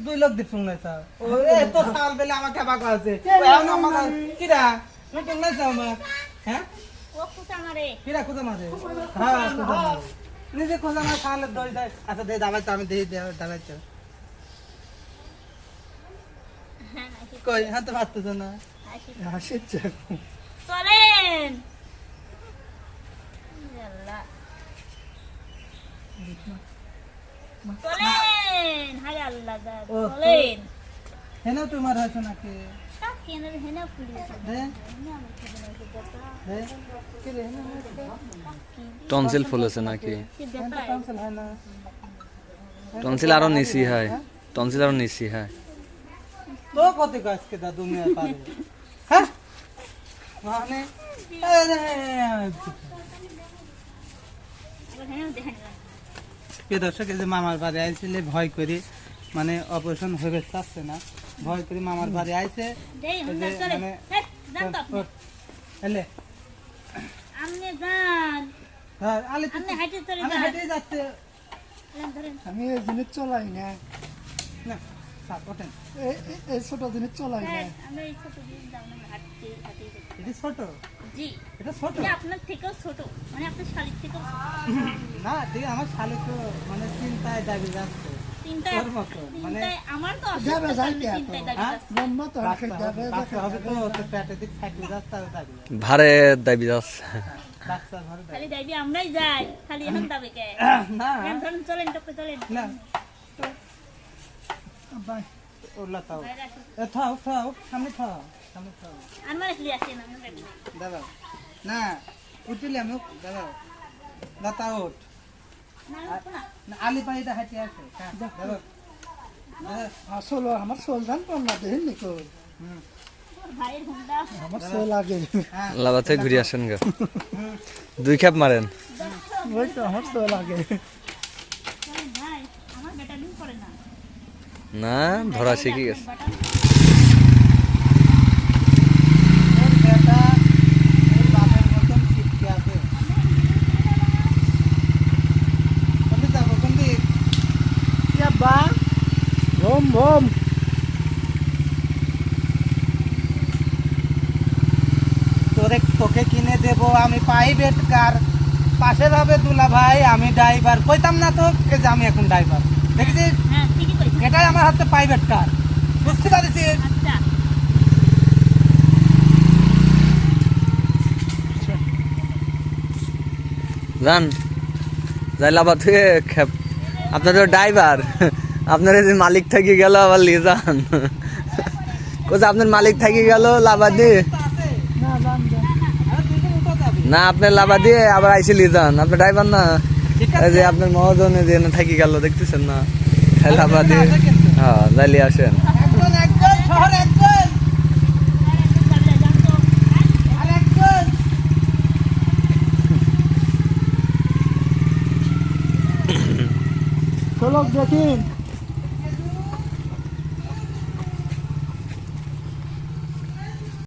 দুই লোক দিচ্ছ তো সাল বেলে আমাকে আছে মিটিং নাই আমার হ্যাঁ কিরা খোঁজা মারে হ্যাঁ নিজে খোঁজা মারে খাওয়ালে দই দেয় আচ্ছা দে দাবাই তো আমি দিয়ে দাবাই তো কই হ্যাঁ তো পারতেছ না হাসিচ্ছে চলেন চলেন হাই আল্লাহ চলেন হেনা তোমার হয়েছে নাকি টনসিল ফুলেছে নাকি? টনসিল হয় না, টনসিল আরো নিচি হয়, টনসিল আরো নিচি হয়। তো কত গাছকে দা দুনিয়া পারে হ্যাঁ মানে দর্শক এই যে মামার বাড়ি আইছিলে ভয় করি মানে অপারেশন হয়ে চাচ্ছে না ভয় করি মামার বাড়ি আইছে মানে আমি এই জিনিস চলাই না, এই ছোট জিনিস চলাই না। ছোট জি এটা ছোট আপনার থেকেও ছোট মানে আপনার শালির থেকেও না ঠিক আমার শালি তো মানে চিন্তায় দাবি যাচ্ছে মানে আমার তো যাবে যাইতে লম্বা তো হবে তো পেটে দিক থাকলে যাচ্ছে ভারে দাবি যাচ্ছে খালি দাবি আমরাই যাই খালি এখন দাবে কে না ধরুন চলেন টপকে চলেন না বাই ওলা তাও থাও থাও সামনে থাও সামনে থাও আমার খালি আসেন আমরা দাদা না উঠিলে আমি দাদা দাতা ওঠ না আলি পাইটা হাঁটি আছে দাদা আসলে আমার সোল ধান পাম না দেখেন নি কই ভাইয়ের হুন্ডা আমার সোল লাগে লাভাতে ঘুরে আসেন গা, দুই খেপ মারেন। ওই তো আমার সোল লাগে ভাই আমার বেটা দিন করে না না ধরা শিখে গেছে। ভোম ভোম তোকে কিনে দেবো আমি প্রাইভেট কার, পাশের হবে দুলা ভাই আমি ড্রাইভার, কইতাম না তো যে আমি এখন ড্রাইভার, দেখেছিস হ্যাঁ ঠিকই কইছেন এটাই আমার হাতে প্রাইভেট কার, বুঝতে পারছিস? আচ্ছা যান যাই লাভা থেকে খেপ, আপনার তো ড্রাইভার, আপনার যে মালিক থাকি গেল আবার নিয়ে যান, কোথায় আপনার মালিক থাকি গেল লাভা দিয়ে না, আপনার লাভা দিয়ে আবার আইসে নিয়ে যান, আপনার ড্রাইভার না, এই যে আপনার মহাজনে যে থাকি গেল দেখতেছেন না, লাভা দিয়ে হ্যাঁ যাইলে আসেন। চলক দেখিন